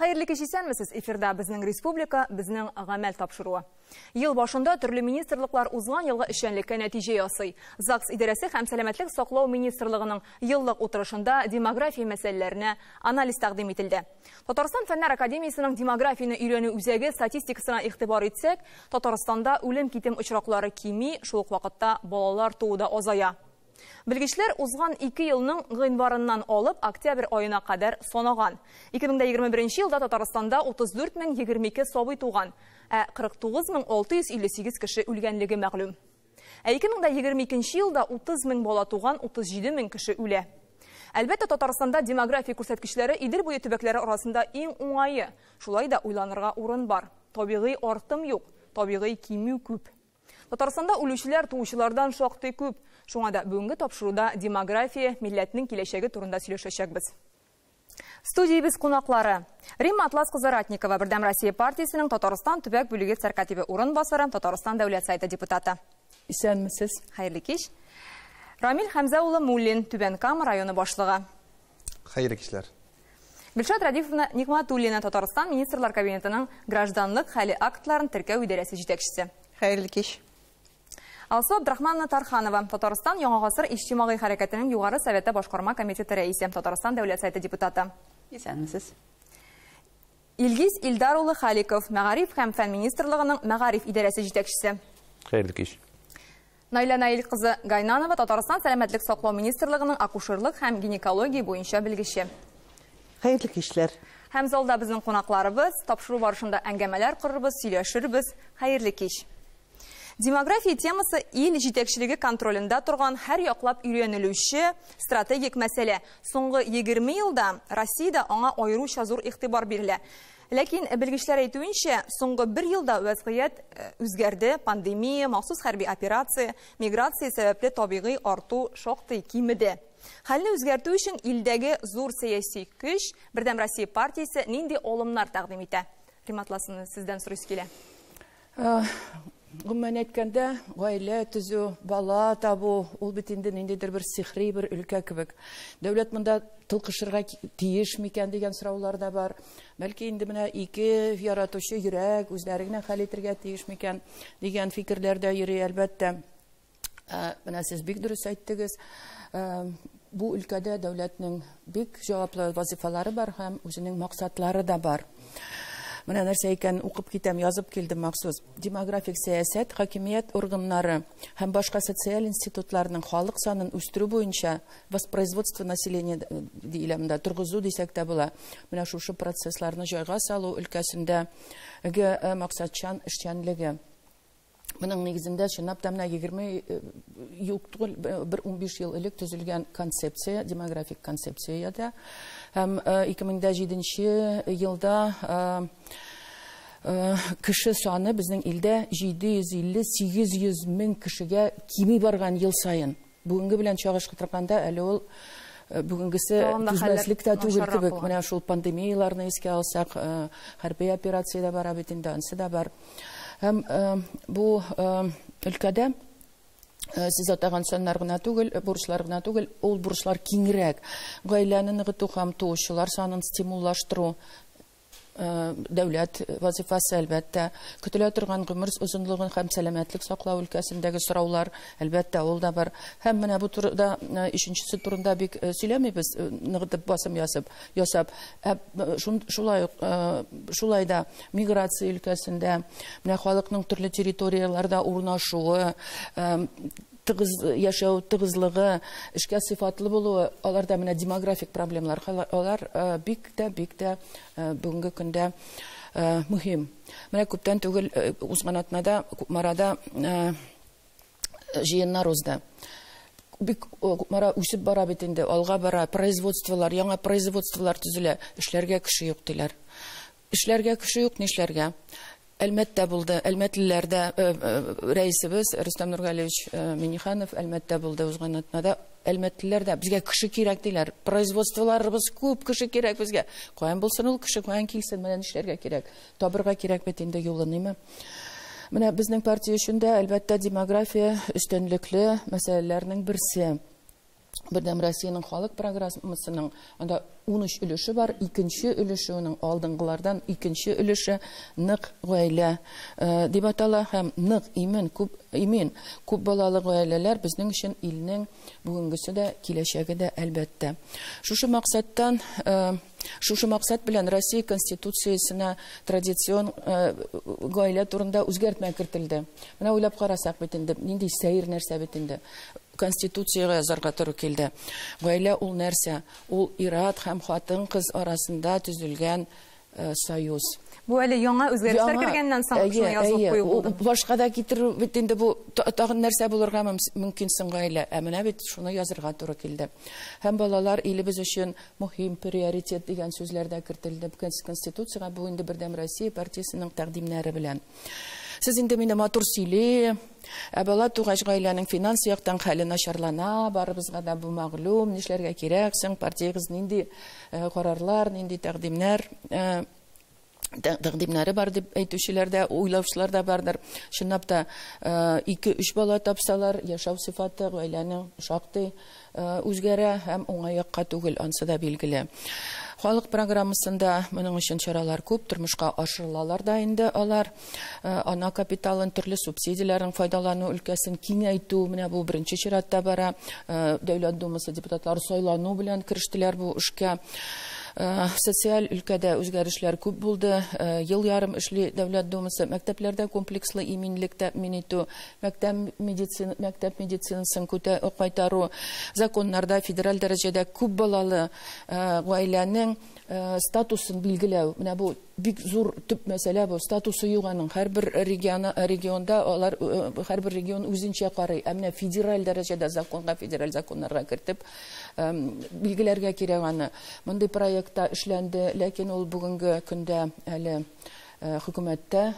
Хәерле кич исәнмесез, эфирда безнең республика, безнең гамәл тапшыруы. Ел башында төрле министрлыклар узган елга эшчәнлеккә нәтиҗә ясый. ЗАГС идарәсе һәм сәламәтлек саклау министрлыгының еллык утырышында демография мәсьәләләренә анализ тәкъдим ителде. Татарстан фәннәр академиясының демографияны өйрәнү үзәге статистикасына игътибар итсәк, Татарстанда үлем-китем очраклары кими, шул ук вакытта балалар туу да азая. Белгечләр узган 2 елның гыйнварыннан алып октябрь аена кадәр санаган. 2021 елда Татарстанда 34 022 сабый туган, 49 658 кеше үлгәнлеге мәгълүм. 2022 елда 30 000 бала туган, 37 000 кеше үлә. Әлбәттә, Татарстанда демография күрсәткечләре Идел буе төбәкләре арасында иң уңайы. Шулай да уйланырга урын бар. Табигый артым юк, табигый кимү күп. Татарстанда үлүчеләр туучылардан шактый күп. Шуңа да бүгенге тапшыруда демография, милләтнең киләчәге турында сөйләшәчәкбез. Студиябез кунаклары: Римма Атлас кызы Ратникова, Бердәм Россия партиясенең Татарстан төбәк бүлеге сәркатибе урынбасары, Татарстан дәүләт сайты депутаты. Исәнмесез. Хәерле кич. Рамил Хәмзә улы Муллин, Түбән Кама районы башлыгы. Хәерле кичләр. Гөлшат Радифовна Никматуллина, Татарстан министрлар кабинетының гражданлык хәле актларын теркәү идарәсе җитәкчесе. Хәерле кич. Алсу Абдрахмановна Тарханова, Татарстан Яңа гасыр иҗтимагый хәрәкәтенең югары советы башкарма комитеты рәисе, Татарстан дәүләт сайты депутаты. Исәнмесез. Илгиз Илдар улы Халиков, Мәгариф һәм фән министрлыгының Мәгариф идарәсе җитәкчесе. Хәерле кич. Найла Наил кызы Гайнанова, Татарстан сәламәтлек саклау министрлыгының акушерлык һәм гинекология буенча белгече. Хәерле кичләр. Һәм залда безнең кунакларыбыз, тапшыру барышында әңгәмәләр корырбыз, сөйләшербез. Хәерле кич. Демография темасы ил җитәкчелеге контролендә торган һәр яклап өйрәнелүче стратегик мәсьәлә. Соңгы 20 елда Россиядә аңа аеруча зур игътибар бирелә. Ләкин белгечләр әйтүенчә, соңгы 1 елда вазгыять үзгәрде, пандемия, махсус хәрби операция, миграция сәбәпле табигый арту шактый кимеде. Хәлне үзгәртү өчен илдәге зур сәяси көч, Бердәм Россия партиясе нинди алымнар тәкъдим итә? Риматласыны сездән сорыйс килә. Гомумән әйткәндә, гаилә төзү, бала табу, ул бит инде ниндидер бер сихри бер өлкә кебек. Дәүләт монда тылкышырга тиеш микән дигән сораулар да бар. Бәлки инде менә ике яратучы йөрәк үзләренә хәл итәргә тиеш микән дигән фикерләр дә йөри, әлбәттә. Менә сез бик дөрес әйттегез. Бу өлкәдә дәүләтнең бик җаваплы вазифалары бар һәм үзенең максатлары да бар. Менә нәрсә икән укып китәм, язып килдем махсус. Демографик сәясәт, хакимият органнары һәм башка социаль институтларның халык санын үстерү буенча воспроизводство населения диләмендә тургызу дисәк тә була. Менә шушы процессларны җайга салу өлкәсендәге максатчан эшчәнлеге. Моның нигезендә чынлап та менә 20 ел түгел, 15 ел элек төзелгән концепция, демографик концепция да. Һәм 2007 елда кеше саны безнең илдә 750-800 мең кешегә кими барган ел сайын. Бүгенге белән чагыштырганда әле ул бүгенгесе түзмәслек тә түгел кебек. Менә шул пандемияларны искә алсак, хәрби операция да бара бит инде, анысы да бар. Һәм бу өлкәдә сез атаган саннар гына түгел, бурычлар гына түгел, ул бурычлар киңрәк. Гаиләне ныгыту һәм туучылар санын стимуллаштыру дәүләт вазифасы, әлбәттә. Көтелә торган гомер озынлыгын һәм сәламәтлек саклау өлкәсендәге сораулар, әлбәттә, ул да бар. Һәм менә бу турыда өченчесе турында бик сөйләмибез, ныгытып басым ясап. Шулай да миграция өлкәсендә, менә халыкның төрле территорияларда урнашуы, яшәү тыгызлыгы, эшкә сыйфатлы булуы, аларда менә демографик проблемалар, алар бик тә бүгенге көндә мөһим. Менә күптән түгел узган атнада Кукмарада җыеннар узды. Бик Кукмара үсеп бара бит инде, алга бара, производстволар, яңа производстволар төзелә, эшләргә кеше юк диләр. Эшләргә кеше юк, нишләргә? Әлмәттә булды, Әлмәтлеләрдә рәисебез Рөстәм Нургалевич Миниханов Әлмәттә булды узган атнада. Әлмәтлеләрдә безгә кеше кирәк диләр. Производстволарыбыз күп, кеше кирәк безгә. Каян булсын ул кеше, каян килсен, менә эшләргә кирәк. Табырга кирәк бит инде юлын, ниме? Менә безнең партия өчен дә әлбәттә демография өстенлекле мәсьәләләрнең берсе. Бердәм Россиянең халык программасының анда 13 өлеше бар, икенче өлеше уның алдынгылардан икенче өлеше нык гаилә дип атала һәм нык имен күп балалы гаиләләр безнең өчен илнең бүгенгесе дә киләчәге дә әлбәттә. Шушы максат белән Россия Конституциясенә традицион гаилә турында үзгәртмә кертелде. Менә уйлап карасак бит инде нинди сәер нәрсә бит инде. Конституцияга язарга туры килде. Гаилә ул нәрсә? Ул ир-ат һәм хатын-кыз арасында төзелгән союз. Бу әле яңа үзгәрешләр кергәннән соң шуны язылып кую булды. Башка да китерү бит инде бу тагын нәрсә булырга мөмкин соң гаилә. Менә бит шуны язарга туры килде. Һәм балалар илебез өчен мөһим приоритет дигән сүзләр дә кертелде. Конституцияга бу инде Бердәм Россия партиясенең тәкъдимнәре белән. Сез инде мине матур сөйли, бала тугач гаиләнең финанс яктан хәле начарлана, барыбызга да бу мәгълүм, нишләргә кирәк, соң партиягыз нинди карарлар, нинди тәкъдимнәре бар дип әйтүчеләр дә, уйлаучылар да бардыр. Чынлап та 2-3 бала тапсалар, яшәү сыйфаты гаиләнең шактый үзгәрә һәм уңайыкка түгел, ансы да билгеле. Халык программасында моның өчен чаралар күп, тормышка ашырылалар да инде алар. Ана капиталын, төрле субсидияләрнең файдалану өлкәсен киңәйтү, менә бу беренче чиратта бара. Дәүләт думасы депутатлары сайлану белән кирештеләр бу эшкә. Социаль өлкәдә үзгәрешләр күп булды. Ел ярым эшли Дәүләт думасы, мәктәпләрдә комплекслы иминлек тәэмин итү, мәктәп медицинасын кайтару, законнарда федераль дәрәҗәдә күп балалы гаиләнең статусын билгеләү. Менә бу бик зур төп мәсьәлә бу. Статусы юганың һәрбер регионда алар һәрбер регион үзенчә карый. Менә федераль дәрәҗәдә федераль законнарга кертеп билгеләргә кирәк аны. Мондый проектта эшләнде, ләкин ул бүгенге көндә әле хөкүмәттә,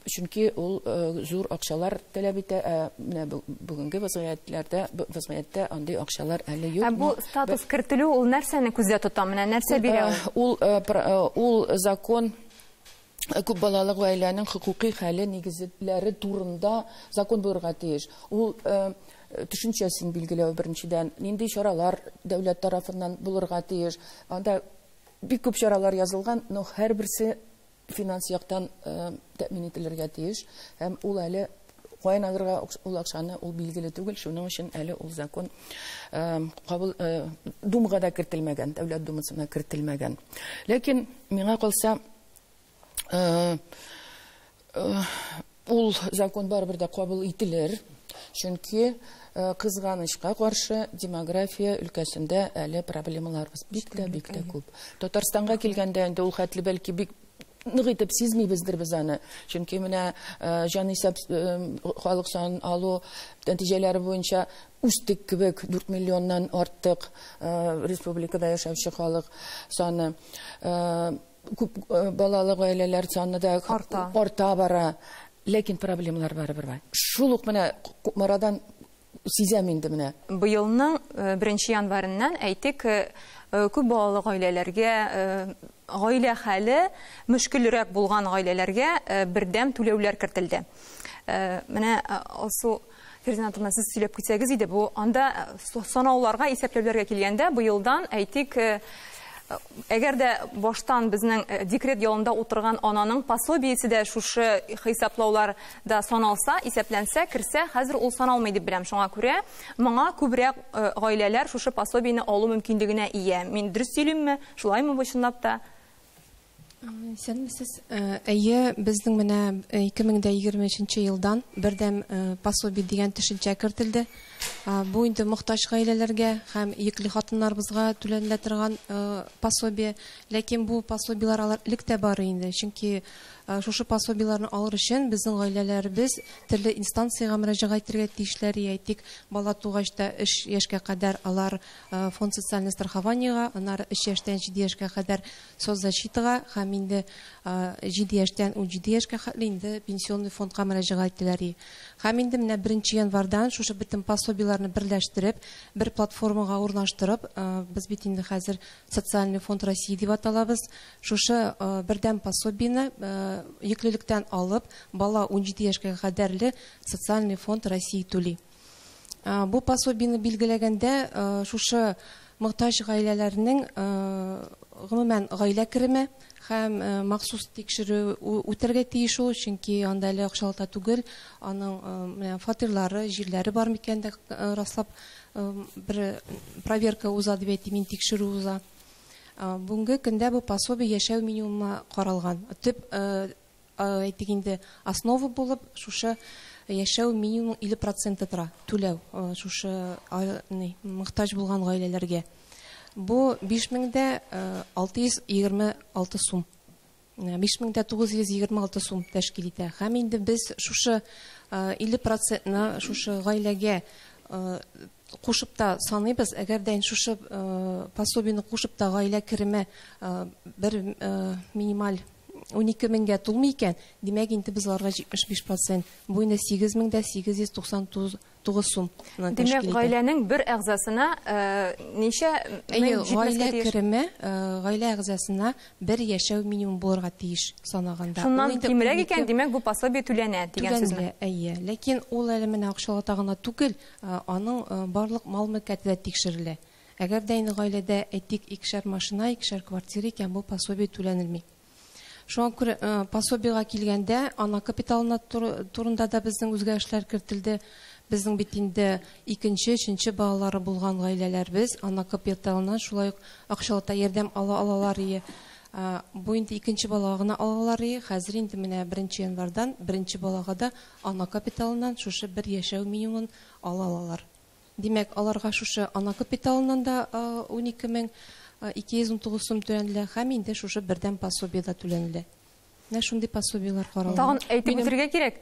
чөнки ул зур акчалар таләп итә. Менә бүгенге вазгыятьтә андый акчалар әле юк. Бу статус кертелү ул нәрсәне күздә тота? Менә нәрсә бирә ул закон күп балалы гаиләнең хукукый хәле нигезләре турында закон булырга тиеш. Ул төшенчәсен билгеләү беренчедән, нинди чаралар дәүләт тарафыннан булырга тиеш. Анда бик күп чаралар язылган, но һәрберсе финанс яктан тәэмин ителергә тиеш. Һәм ул әле каян алырга ул акчаны ул билгеле түгел. Шуның өчен әле ул закон кабул думага да кертелмәгән, дәүләт думасына кертелмәгән. Ләкин миңа калса ул закон барыбер дә кабул ителер. Чөнки кызганычка каршы демография өлкәсендә әле проблемаларыбыз бик тә күп. Татарстанга килгәндә инде ул хәтле бәлки бик нык итеп сизмибездер без аны. Чөнки менә җанисәп халык санын алу нәтиҗәләре буенча үстек кебек 4 миллионнан артык республикада яшәүче халык саны. Күп балалы гаиләләр саны да арта бара. Ләкин проблемалар барыбер бар. Шул ук менә Кукмарадан сизәм инде менә. Быелның 1 январыннан әйтик, күп балалы гаиләләргә, гаилә хәле мөшкелрәк булган гаиләләргә бердәм түләүләр кертелде. Менә алсу Фердинандовна, сез сөйләп китсәгез иде, бу анда санауларга исәпләүләргә килгәндә быелдан әйтик, әгәр дә баштан безнең декрет ялында утырган ананың пособиесе дә шушы хисаплаулар да саналса, исәпләнсә, керсә, хәзер ул саналмый дип беләм. Шуңа күрә моңа күбрәк гаиләләр шушы пособиене алу мөмкинлегенә ия. Мин дөрес сөйлимме? Шулаймы бу чынлап та? Сәлемсез. Әйе, безнең менә 2023 елдан бердәм пособие дигән төшенчә кертелде. Бу инде мохтаҗ гаиләләргә һәм йөкле хатыннарыбызга түләнелә торган пособие. Ләкин бу пособиелар элек тә бар инде. Чөнки шушы пособиеларны алыр өчен безнең гаиләләребез төрле инстанциягә мөрәҗәгать итәргә тиешләр. Әйтик, бала тугачта 3 яшькә кадәр алар фонд социальное страхованиегә, аннары 3 яшьтән 7 яшькә кадәр соцзащитага һәм инде 7 яшьтән 17 яшькә хәтле инде пенсионный фондка мөрәҗәгать итәләр. Һәм инде менә 1 январдан шушы бөтен пособиеларны берләштереп, бер платформага урнаштырып, без бит инде хәзер социальный фонд России дип аталабыз. Шушы бердәм пособиене йөклелектән алып, бала 17 яшькә кадәрле социальный фонд России түли. Бу пособиене билгеләгәндә шушы мохтаҗ гаиләләрнең гомумән гаилә кереме һәм махсус тикшерү үтәргә тиеш ул, чөнки анда әле акчалата түгел, аның фатирлары, җирләре бар микән дә раслап бер проверка уза дип әйтим, тикшерү уза. Бүгенге көндә бу пособие яшәү минимумы каралган. Төп әйтик инде основа булып шушы яшәү минимум 50% тора түләү шушы мохтаҗ булган гаиләләргә. Бу 5626 сум. 5926 сум тәшкил итә. Һәм инде без шушы 50%-ны шушы гаиләгә кушып та саныйбыз. Әгәр дә шушы пособиене кушып та гаилә кереме бер минималь 12 меңгә тулмый икән, димәк инде без аларга 75%, бу инде 8899 сум. Димәк, гаиләнең бер әгъзасына ничә мең гаилә кереме, гаилә әгъзасына бер яшәү минимум булырга тиеш санаганда. Шуннан кимрәк икән, димәк, бу пособие түләнә дигән сүзме? Ләкин ул әле менә акчалата гына түгел, аның барлык мал-мөлкәте дә тикшерелә. Әгәр дә инде гаиләдә әйтик 2 машина, 2 квартира икән, бу пособие түләнелми. Шуңа күрә пособиегә килгәндә ана капиталына турында да безнең үзгәрешләр кертелде. Безнең бит инде 2-нче, 3-нче балалары булган гаиләләр без ана капиталыннан шулай ук акчалата ярдәм алалар иде. Бу инде 2-нче балага гына алалар иде. Хәзер инде менә 1 январьдан 1-нче балага да ана капиталыннан шушы бер яшәү минимумын алалар. Димәк, аларга шушы ана капиталыннан да 12219 сум түләнелә, һәм инде шушы бердәм пособие да түләнелә. Шундый пособиелар каралган. Тагын әйтеп үтәргә кирәк.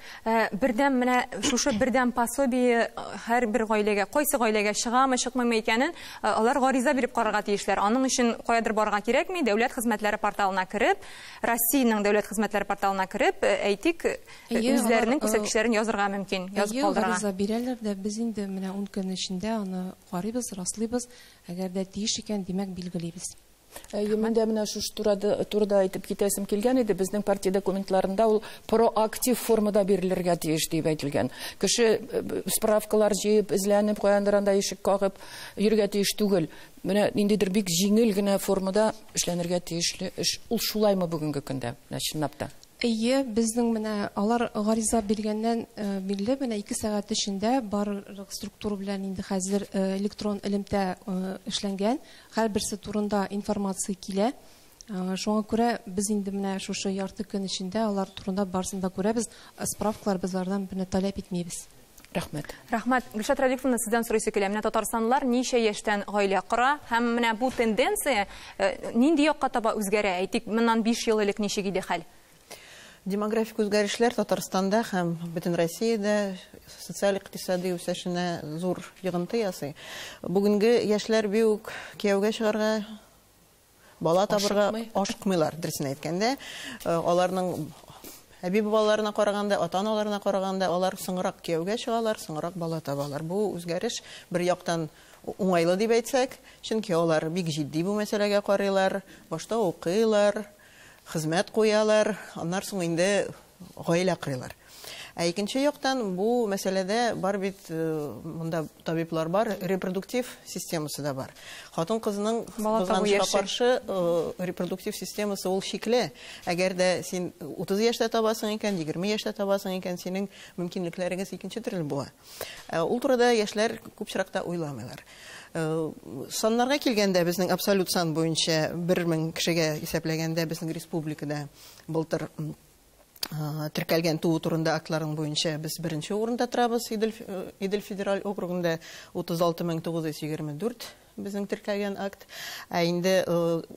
Бердәм менә шушы бердәм пособие һәр бер гаиләгә, кайсы гаиләгә чыгамы, чыкмыймы икәнен алар гариза биреп карарга тиешләр. Аның өчен каядыр барырга кирәкми? Дәүләт хезмәтләре порталына кереп, Россиянең дәүләт хезмәтләре порталына кереп, әйтик, үзләренең күрсәткечләрен язырга мөмкин, язып калдырырга. Гариза бирәләр дә без инде менә 10 көн эчендә аны карыйбыз, раслыйбыз. Әгәр дә тиеш икән, димәк билгелибез. Менә менә шушы турыда әйтеп китәсем килгән иде. Безнең партия документларында ул проактив формада бирелергә тиеш дип әйтелгән. Кеше справкалар җыеп, эзләнеп, каяндыр анда ишек кагып йөргә тиеш түгел. Менә ниндидер бик җиңел генә формада эшләнергә тиешле эш. Ул шулаймы бүгенге көндә? Менә чынлап та. Безнең менә алар гариза биргәннән бирле менә 2 сәгать эчендә барлык структура белән инде хәзер электрон элемтә эшләнгән. Һәрберсе турында информация килә. Шуңа күрә без инде менә шушы ярты көн эчендә алар турында барсын да күрәбез. Справкалар безләрдән бер таләп итмәйбез. Рәхмәт. Рәхмәт. Гөлшат Радиковна, сездән сорыйсы килә. Менә татарстанлылар ничә яшьтән гаилә кора һәм менә бу тенденция нинди якка таба үзгәрә? Әйтик, моннан 5 ел элек ничек иде хәл? Демографик үзгәрешләр Татарстанда һәм бөтен Россиядә социаль-икътисади үсешенә зур йогынты ясый. Бүгенге яшьләр бик кияүгә чыгарга, бала табырга ашыкмыйлар, дөресен әйткәндә. Аларның әби балаларына караганда, ата-аналарына караганда, алар соңрак кияүгә чыгалар, соңрак бала табалар. Бу үзгәреш бер яктан уңайлы дип әйтсәк, чөнки алар бик җитди бу мәсьәләгә карыйлар, башта укыйлар, хезмәт куялар, аннан соң инде гаилә кырыйлар. Икенче яктан бу мәсьәләдә бар бит монда табиблар бар, репродуктив системасы да бар. Хатын-кызның бозганышка каршы репродуктив системасы ул шикле. Әгәр дә син 30 яшьтә табасың икән, 20 яшьтә табасың икән, синең мөмкинлекләрегез икенче төрле була. Ул турыда яшьләр күп чиракта уйламыйлар. Саннарга килгәндә безнең абсолют сан буенча 1000 кешегә исәпләгәндә безнең республикада былтыр теркәлгән туу турында актларның буенча без 1-нче урында торабыз. Идел федераль округында 36924 безнең теркәлгән акт. Инде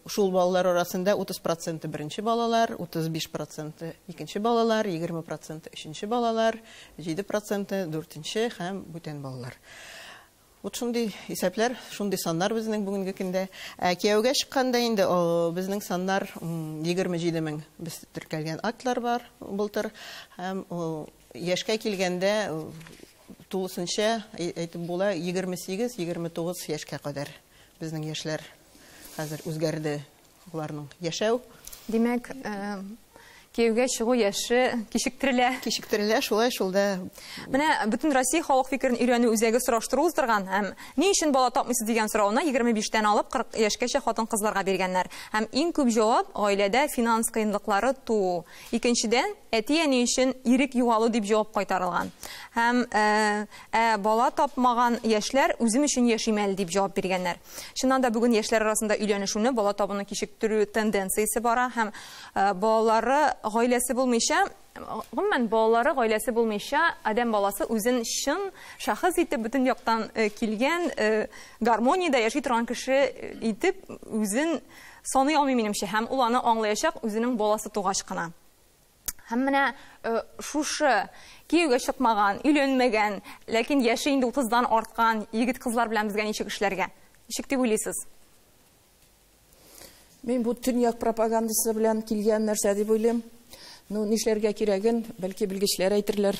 шул балалар арасында 30% беренче балалар, 35% икенче балалар, 20% өченче балалар, 7% дүртенче һәм бүтән балалар. Вот шундый исәпләр, шундый саннар безнең бүгенге көндә. Кияүгә чыкканда инде безнең саннар 27 мең без теркәлгән актлар бар былтыр. Һәм яшькә килгәндә тулысынча әйтеп була 28-29 яшькә кадәр безнең яшьләр хәзер үзгәрде, уларның яшәү. Димәк, Кияүгә чыгу яше кичектерелә. Кичектерелә, шулай шулда. Менә бөтен Россия халык фикерен өйрәнү үзәге сораштыру уздырган һәм ни өчен бала тапмыйсыз дигән сорауны 25-тән алып 40 яшькәчә хатын-кызларга биргәннәр. Һәм иң күп җавап гаиләдә финанс кыенлыклары туу. Икенчедән, әти-әни өчен ирек югалу дип җавап кайтарылган. Һәм бала тапмаган яшьләр үзем өчен яшим әле дип җавап биргәннәр. Чыннан да бүген яшьләр арасында өйләнешүне, бала табуны кичектерү тенденциясе бара һәм балалары гаиләсе булмыйча, гомумән балалары гаиләсе булмыйча, адәм баласы үзен чын шәхес итеп бөтен яктан килгән, гармониядә яши торган кеше итеп үзен саный алмый минемчә, һәм ул аны аңлаячак үзенең баласы тугач кына. Һәм менә шушы кияүгә чыкмаган, өйләнмәгән, ләкин яше инде 30-дан арткан егет-кызлар белән безгә ничек эшләргә? Ничек дип уйлыйсыз? Мен бу төньяк пропагандасы белән килгән нәрсә дип уйлыйм. Ну, нишләргә кирәген, бәлки белгечләр әйтерләр.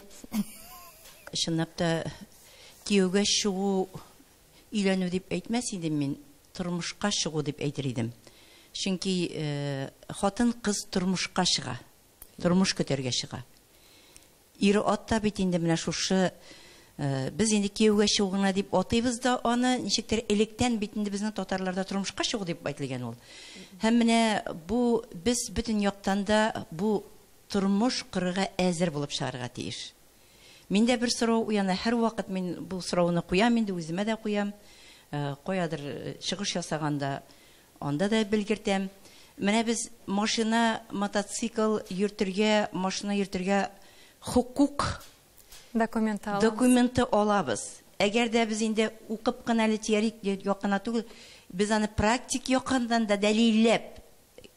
Чынлап та кияүгә чыгу, өйләнү дип әйтмәс идем мин, тормышка чыгу дип әйтер идем. Чөнки хатын-кыз тормышка чыга. Тормыш көтәргә чыга. Ире атта бит инде менә шушы без инде кияүгә чыгуына дип атыйбыз да, аны ничектер электән бит инде безнең татарларда тормышка чыгу дип әйтелгән ул. Һәм менә бу без бөтен яктан да бу тормыш кырыга әзер булып чыгарга тиеш. Миндә бер сорау уяна, һәр вакыт мин бу сорауны куям, инде үземә дә куям. Каядыр чыгыш ясаганда анда да белгертәм. Менә без машина, мотоцикл йөртергә, машина йөртергә хукук документы алабыз. Әгәр дә без инде укып кына әле теорик якына түгел, без аны практик якындан да дәлилләп,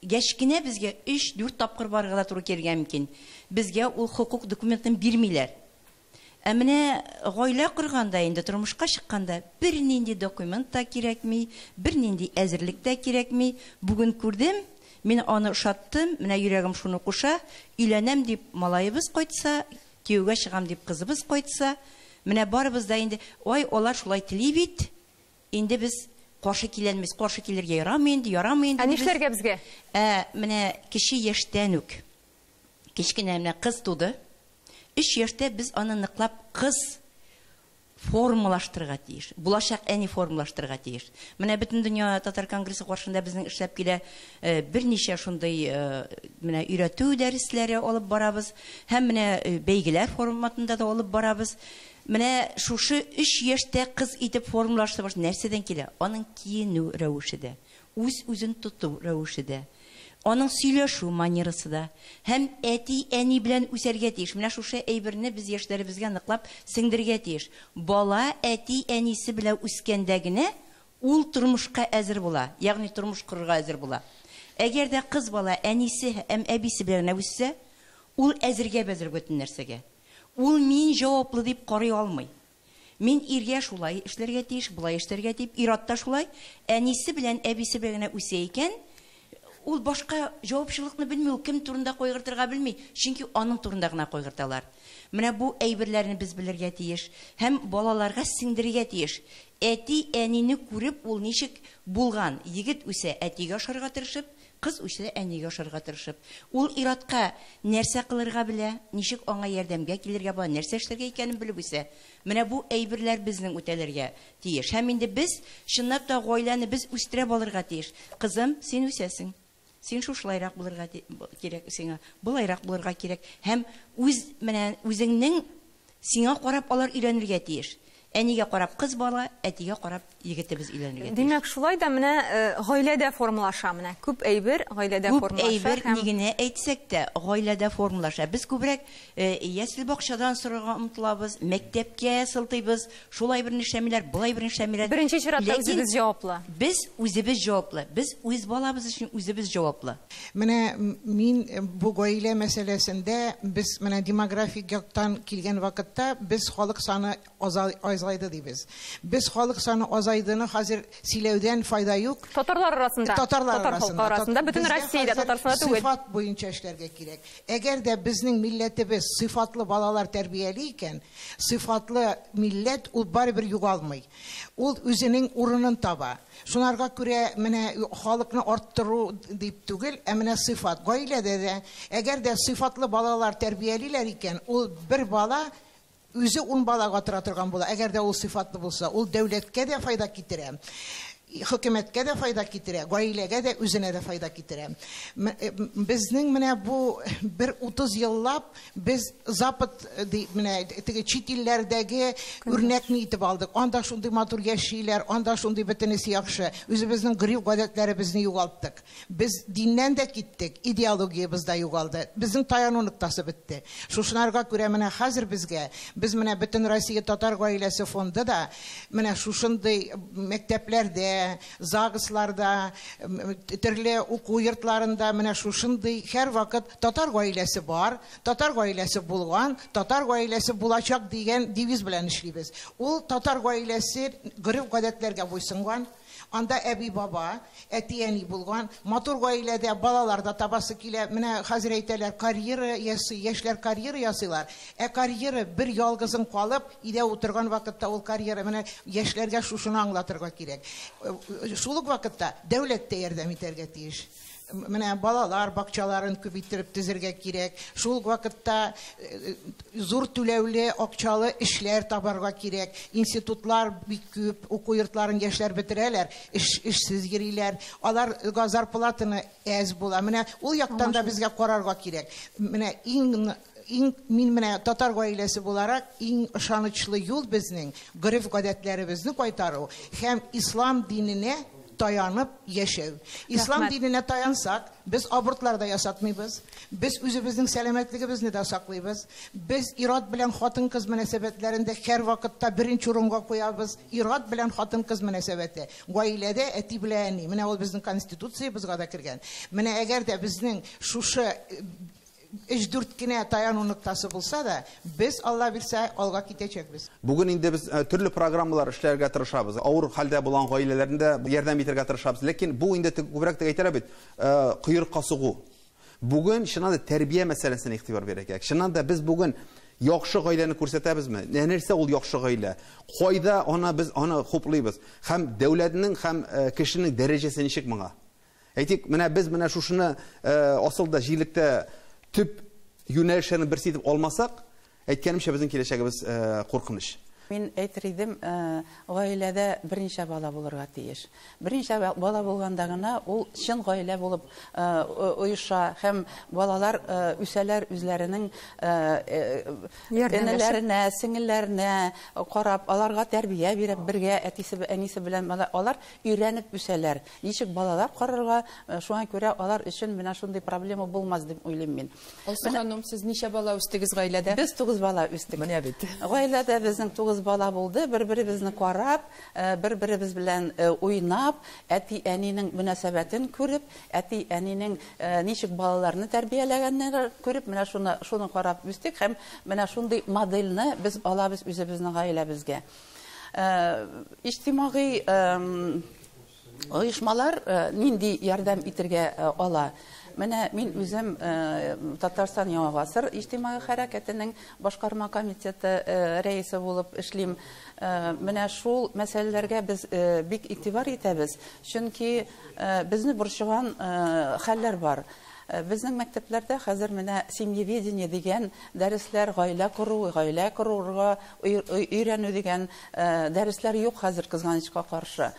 яшькенә безгә 3-4 тапкыр барырга туры килгән мөмкин. Безгә ул хукук документын бирмиләр. Ә менә гаилә курганда, инде тормышка чыкканда, бер нинди документ та кирәкми, бер нинди әзерлек тә кирәкми. Бүген күрдем, мин аны ошаттым, менә йөрәгем шуны куша, өйләнәм дип малайыбыз кайтса, кияүгә чыгам дип кызыбыз кайтса, менә барыбыз да инде, ой, алар шулай тели бит, инде без каршы киләнмиз, каршы килергә ярамый инде. Ә нишләргә безгә? Менә кече яшьтән үк, кечкенә менә кыз туды, 3 яшьтә без аны ныклап кыз формалаштырырга тиеш. Булачак әни формалаштырырга тиеш. Менә бөтен дөнья татар конгрессы каршында безнең эшләп килә берничә шундый менә өйрәтү дәресләре алып барабыз, һәм менә бәйгеләр форматында да алып барабыз. Менә шушы 3 яшьтә кыз итеп формалаштырыш нәрсәдән килә? Аның киенү рәвешедә, үзен тоту рәвешедә, аның сөйләшү манерасы да, һәм әти-әни белән үсәргә тиеш. Менә шушы әйберне без яшьләребезгә ныклап сеңдергә тиеш. Бала әти-әнисе белән үскәндә генә ул тормышка әзер була, ягъни тормыш корырга әзер була. Әгәр дә кыз бала әнисе һәм әбисе белән үссә, ул әзергә бәзер бөтен нәрсәгә. Ул мин җаваплы дип карый алмый. Мин иргә шулай эшләргә тиеш, булай эшләргә дип, иратта шулай, әнисе белән әбисе белән үсә икән, ул башка җавапчылыкны белми, ул кем турында кайгыртырга белми, чөнки аның турында гына кайгырталар. Менә бу әйберләрне без белергә тиеш, һәм балаларга сеңдергә тиеш. Әти-әнине күреп, ул ничек булган? Егет үсә, әтигә ашарга тырышып, кыз үсә, әнигә ашарга тырышып. Ул иратка нәрсә кылырга белә, ничек аңа ярдәмгә килергә була, нәрсә эшләргә икәнен белеп үсә. Менә бу әйберләр безнең үтәләргә тиеш. Һәм инде без чынлап та гаиләне без үстерә алырга тиеш. Кызым, син үсәсең. Син шушлайрак булырга кирәк, сиңа булайрак булырга кирәк. Һәм үзеңнең сиңа карап алар өйрәнергә тиеш. Әнигә карап кыз бала, әтигә карап егетебез өйләнергә тиеш. Димәк, шулай да менә гаиләдә формалаша, менә күп әйбер гаиләдә формалаша. Күп әйбер нигенә әйтсәк тә гаиләдә формалаша. Без күбрәк ясел бакчадан сорарга омтылабыз, мәктәпкә сылтыйбыз, шулай бер нишәмиләр, булай бер нишәмиләр. Беренче чиратта үзебез җаваплы. Без үзебез җаваплы. Без үз балабыз өчен үзебез җаваплы. Менә мин бу гаилә мәсьәләсендә без менә демографик яктан килгән вакытта без халык саны азайды дибез. Без халык саны азайдыны хәзер сөйләүдән файда юк. Татарлар арасында. Татарлар арасында. Бөтен Россиядә, Татарстанда түгел. Сыйфат буенча эшләргә кирәк. Әгәр дә безнең милләтебез сыйфатлы балалар тәрбияли икән, сыйфатлы милләт ул барыбер югалмый. Ул үзенең урынын таба. Шунарга күрә менә халыкны арттыру дип түгел, ә менә сыйфат. Гаиләдә дә әгәр дә сыйфатлы балалар тәрбиялиләр икән, ул бер бала үзе 10 балага тора торган була. Әгәр дә ул сыйфатлы булса, ул дәүләткә дә файда китерә. Хөкүмәткә дә файда китерә, гаиләгә дә үзенә дә файда китерә. Безнең менә бу 30 еллап без Запад менә теге чит илләрдәге үрнәкне итеп алдык. Анда шундый матур яшиләр, анда шундый бөтенесе яхшы. Үзебезнең гыриф гадәтләребезне югалттык. Без диннән дә киттек, идеологиябыз да югалды. Безнең таяну ноктасы бетте. Шушынарга күрә менә хәзер безгә, без менә бөтен Россия татар гаиләсе фонды да менә шушындый мәктәпләрдә, загысларда, төрле уку йортларында менә шушындый һәр вакыт татар гаиләсе бар, татар гаиләсе булган, татар гаиләсе булачак дигән девиз белән эшлибез. Ул татар гаиләсе гыриф гадәтләргә буйсынган. Анда әби баба, әти әни булган, матур гаиләдә балаларда табасы килә. Менә хәзер әйтәләр, карьера ясый, яшьләр карьера ясыйлар. Карьера бер ялгызын калып, идә утырган вакытта ул карьера менә яшьләргә шушыны аңлатырга кирәк. Шул ук вакытта дәүләт тә ярдәм итәргә тиеш. Менә балалар бакчаларын күпәйтеп төзергә кирәк. Шул вакытта зур түләүле акчалы эшләр табарга кирәк. Институтлар бик күп, уку йортларын яшьләр бетерәләр, эшсез йөриләр. Аларга зарплатаны әз була. Менә ул яктан да безгә карарга кирәк. Менә мин менә татар гаиләсе буларак иң ышанычлы юл безнең гыриф гадәтләребезне кайтару һәм ислам диненә таянып яшәү. Ислам диненә таянсак, без абортларда ясатмыйбыз. Без үзебезнең сәламәтлегебезне дә саклыйбыз. Без ират белән хатын-кыз мөнәсәбәтләрендә һәр вакытта беренче урынга куябыз. Ират белән хатын-кыз мөнәсәбәте. Гаиләдә әти белән әни. Менә ул безнең конституциябызга да кергән. Менә әгәр дә безнең шушы 3-4 кенә таяну ноктасы булса да, без Алла бирсә алга китәчәкбез. Бүген инде без төрле программалар эшләргә тырышабыз. Авыр хәлдә булган гаиләләрендә ярдәм итәргә тырышабыз. Ләкин бу инде күбрәк әйтәләр бит, кыйрыкка сугу. Бүген шунда тәрбия мәсьәләсенә игътибар бирәк. Шунда без бүген яхшы гаиләне күрсәтәбезме? Нәрсә ул яхшы гаилә? Кайда без аны хуплыйбыз? Һәм дәүләтнең һәм кешенең дәрәҗәсе ничек моңа? Әйтик, менә без менә шушыны асылда җилектә төп юнәлешне берсе итеп алмасак, әйткәнемчә безнең киләчәгебез куркыныч. Мин әйтер идем, гаиләдә беренче бала булырга тиеш. Беренче бала булганда гына ул чын гаилә булып оеша һәм балалар үсәләр үзләренең энеләренә, сеңелләренә карап, аларга тәрбия биреп, бергә әтисе, әнисе белән алар өйрәнеп үсәләр. Ничек балалар карарга, шуңа күрә алар өчен менә шундый проблема булмас дип уйлыйм мин. Ханым, сез ничә бала үстегез гаиләдә? Без 9 бала үстек. Менә бит. Гаиләдә безнең 9 бала булды, бер-беребезне карап, бер-беребез белән уйнап, әти-әнинең мөнәсәбәтен күреп, әти-әнинең ничек балаларны тәрбияләгәннәрен күреп, менә шуны карап үстек һәм менә шундый модельне без алабыз үзебезнең гаиләбезгә. Иҗтимагый оешмалар нинди ярдәм итәргә ала? Менә мин үзем Татарстан Яңа гасыр иҗтимагый хәрәкәтенең башкарма комитеты рәисе булып эшлим. Менә шул мәсьәләләргә без бик игътибар итәбез, чөнки безне борчыган хәлләр бар. Безнең мәктәпләрдә хәзер менә семьяведение дигән дәресләр, гаилә корурга өйрәнү дигән дәресләр юк хәзер, кызганычка каршы.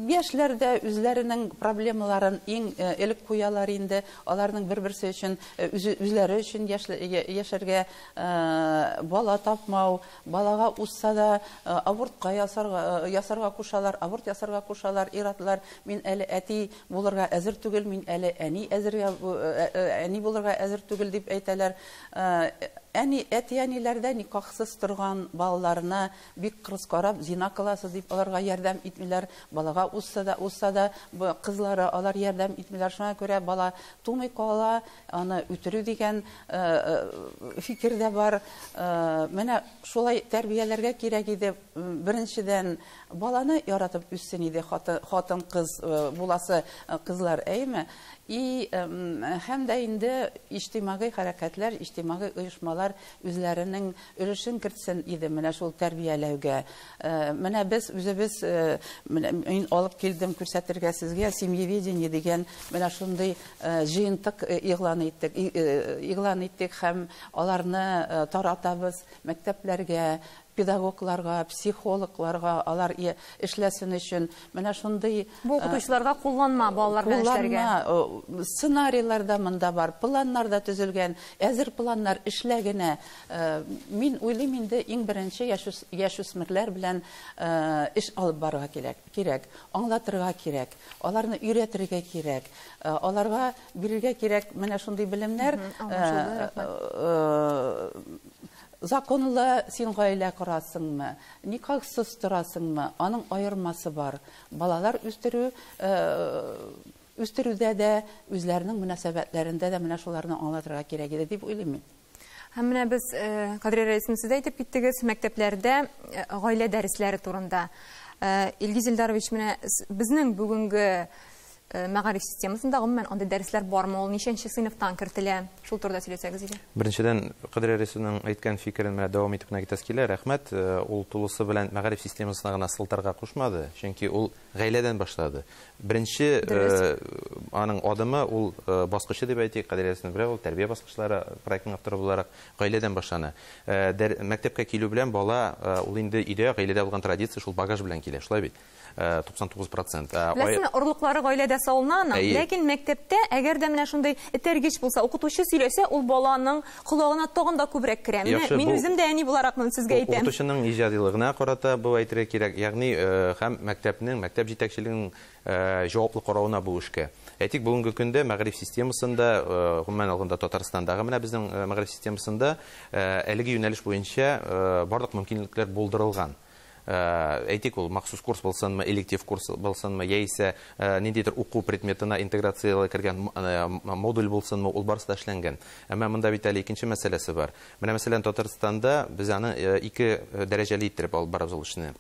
Яшьләрдә үзләренең проблемаларын иң элек куялар инде, аларның бер-берсе өчен, үзләре өчен яшәргә бала тапмау, балага усса да абортка ясарга кушалар, аборт ясарга кушалар, иратлар. Мин әле әти булырга әзер түгел, мин әле әни булырга әзер түгел дип әйтәләр. Әти-әниләрдә никахсыз торган балаларына бик кырыс карап, зина кыласы дип аларга ярдәм итмиләр, балага усса да кызлары алар ярдәм итмиләр. Шуңа күрә бала тумый кала, аны үтерү дигән фикер дә бар. Менә шулай тәрбияләргә кирәк иде. Беренчедән баланы яратып үссен иде, хатын-кыз буласы кызлар, әйме? Һәм дә инде иҗтимагый хәрәкәтләр, иҗтимагый оешмалар үзләренең өлешен кертсен иде менә шул тәрбияләүгә. Менә без үзебез мин алып килдем күрсәтергә сезгә семьеведение дигән менә шундый җыентык игълан иттек һәм аларны таратабыз мәктәпләргә, педагогларга, психологларга, алар эшләсен өчен менә шундый бу укытучыларга кулланма, балалар белән эшләргә. Сценарийларда монда бар, планнарда төзелгән, әзер планнар эшләгенә. Мин уйлыйм инде иң беренче яшүсмерләр белән эш алып барырга кирәк, аңлатырга кирәк, аларны өйрәтергә кирәк, аларга бирергә кирәк менә шундый белемнәр. Законлы син гаилә корасыңмы, никахсыз торасыңмы, аның аермасы бар. Балалар үстерүдә дә, үзләренең мөнәсәбәтләрендә дә менә шуларны аңлатырга кирәк иде дип уйлыйм. Һәм менә без Кадри рәисем сез әйтеп киттегез, мәктәпләрдә гаилә дәресләре турында. Илгиз Илдарович, менә безнең бүгенге мәгариф системасында гомумән андый дәресләр бармы, ул ничәнче сыйныфтан кертелә? Шул турыда сөйләсәгез иде. Беренчедән, Кадри рәисемнең әйткән фикерен менә дәвам итеп китәс килә. Рәхмәт. Ул тулысы белән мәгариф системасына гына сылтарга кушмады, чөнки ул гаиләдән башлады. Беренче аның адымы ул баскычы дип әйтик, Кадри рәисем белән ул тәрбия баскычлары проектның авторы буларак гаиләдән башлана. Мәктәпкә килү белән бала ул инде өйдә гаиләдә булган традиция шул багаж белән килә, шулай бит. 99%. Ләкин орлыклары гаиләдә салына, ләкин мәктәптә әгәр дә менә шундый этәргеч булса, укытучы сөйләсә, ул баланың колагына тагын да күбрәк керә. Мин үзем дә әни буларак моны сезгә әйтәм. Укытучының иҗадилыгына карата бу әйтергә кирәк, ягъни һәм мәктәп җитәкчелегенең җаваплы карауына бу эшкә. Әйтик, бүгенге көндә мәгариф системасында, гомумән алганда Татарстандагы менә безнең мәгариф системасында әлеге юнәлеш буенча барлык мөмкинлекләр булдырылган. Әйтик, ул махсус курс булсынмы, электив курс булсынмы, яисә ниндидер уку предметына интеграциялы кергән модуль булсынмы, ул барысы да эшләнгән. Әмма монда бит әле икенче мәсьәләсе бар. Менә мәсәлән Татарстанда без аны 2 дәрәҗәле иттереп алып барабыз ул эшне.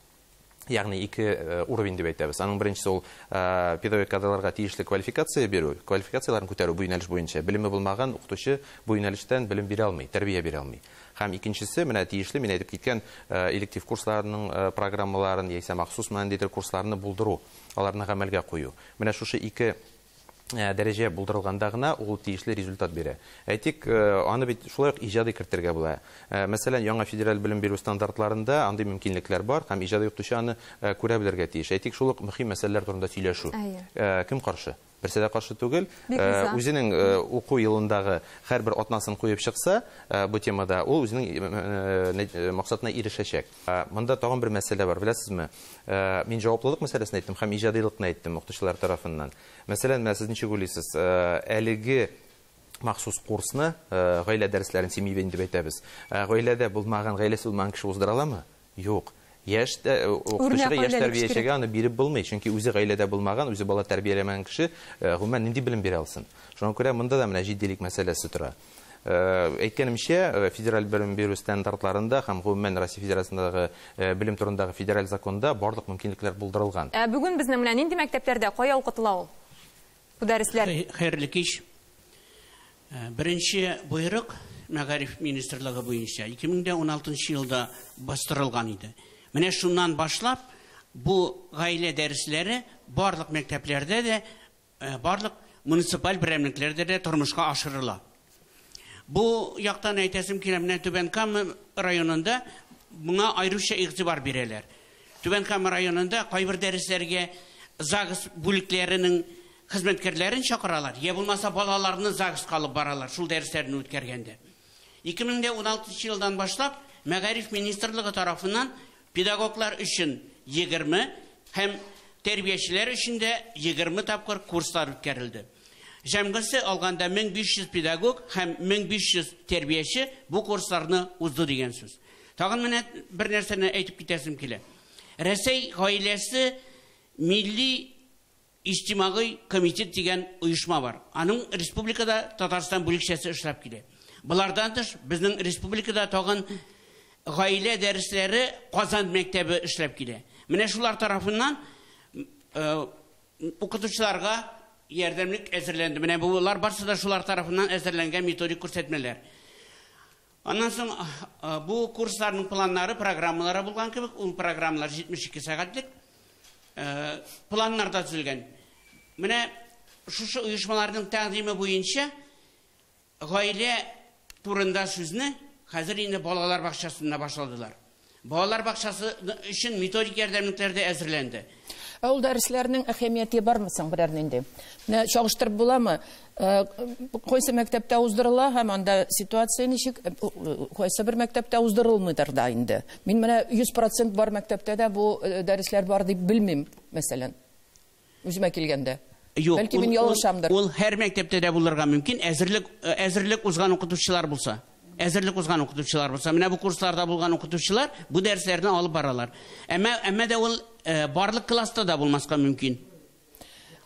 Ягъни 2 уровень дип әйтәбез. Аның беренчесе ул педагог кадрларга тиешле квалификация бирү, квалификацияларын күтәрү бу юнәлеш буенча. Белеме булмаган укытучы бу юнәлештән белем бирә алмый, тәрбия бирә алмый. Һәм икенчесе, менә тиешле, мин әйтеп киткән электив курсларның программаларын, яисә махсус мәндидер курсларны булдыру, аларны гамәлгә кую. Менә шушы 2 дәрәҗә булдырылганда гына ул тиешле результат бирә. Әйтик, аны бит шулай ук иҗади кертергә була. Мәсәлән, яңа федераль белем бирү стандартларында андый мөмкинлекләр бар, һәм иҗади укытучы аны күрә белергә тиеш. Әйтик, шул ук мөһим мәсьәләләр турында сөйләшү. Кем каршы? Берсе дә каршы түгел. Үзенең уку елындагы һәрбер атнасын куеп чыкса, бу темада ул үзенең максатына ирешәчәк. Монда тагын бер мәсьәлә бар, беләсезме? Мин җаваплылык мәсьәләсен әйттем һәм иҗадилыкны әйттем укытучылар тарафыннан. Мәсәлән, сез ничек уйлыйсыз? Әлеге махсус курсны, гаилә дәресләрен семьеведение дип әйтәбез. Гаиләдә булмаган, гаиләсе булмаган кеше уздыра аламы? Юк. Укытучыга яшь тәрбиячегә аны биреп булмый, чөнки үзе гаиләдә булмаган, үзе бала тәрбияләмәгән кеше гомумән нинди белем бирә алсын. Шуңа күрә монда да менә җитдилек мәсьәләсе тора. Әйткәнемчә, федераль белем бирү стандартларында һәм гомумән Россия Федерациясендәге белем турындагы федераль законда барлык мөмкинлекләр булдырылган. Бүген безнең менә нинди мәктәпләрдә кая укытыла ул? Бу дәресләр. Хәерле кич. Беренче буйрык мәгариф министрлыгы буенча 2016 елда бастырылган иде. Менә шуннан башлап, бу гаилә дәресләре барлык мәктәпләрдә дә, барлык муниципаль берәмлекләрдә дә тормышка ашырыла. Бу яктан әйтәсем килә, менә Түбән Кама районында буңа аеруча игътибар бирәләр. Түбән Кама районында кайбер дәресләргә ЗАГС бүлекләренең хезмәткәрләрен чакыралар, я булмаса балаларны ЗАГСка алып баралар, шул дәресләрне үткәргәндә. 2016 елдан башлап, мәгариф министрлыгы тарафыннан педагоглар өчен 20 һәм тәрбиячеләр өчен дә 20 тапкыр курслар үткәрелде. Җәмгысе алганда 1500 педагог һәм 1500 тәрбияче бу курсларны узды дигән сүз. Тагын менә бер нәрсәне әйтеп китәсем килә. Рәсәй гаиләсе Милли İçtimai комитет деген ұйышма бар. Аның республикада Татарстан бүлекшәсе эшләп килә. Бұлардан тыш безнең республикада тагын гаилә дәресләре Казан мәктәбе эшләп килә. Менә шулар тарафыннан укытучыларга ярдәмлек әзерләнде. Менә булар барсы да шулар тарафыннан әзерләнгән методик күрсәтмәләр. Аннан соң бу курсларның планнары, программалары булган кебек, ул программалар 72 сәгатьлек планнарда төзелгән. Менә шушы оешмаларның тәкъдиме буенча гаилә турында сүзне хәзер инде балалар бакчасында башладылар. Балалар бакчасы өчен методик ярдәмлекләр дә әзерләнде. Ул дәресләрнең әһәмияте бармы соң берәр инде? Менә чагыштырып буламы? Кайсы мәктәптә уздырыла һәм анда ситуация ничек? Кайсы бер мәктәптә уздырылмыйдыр да инде. Мин менә 100% бар мәктәптә дә бу дәресләр бар дип белмим, мәсәлән. Үземә килгәндә. Бәлки мин ялгышамдыр. Ул һәр мәктәптә дә булырга мөмкин, әзерлек узган укытучылар булса. Әзерлек узган укытучылар булса, менә бу курсларда булган укытучылар бу дәресләрне алып баралар. Әмма дә ул барлык класста да булмаска мөмкин.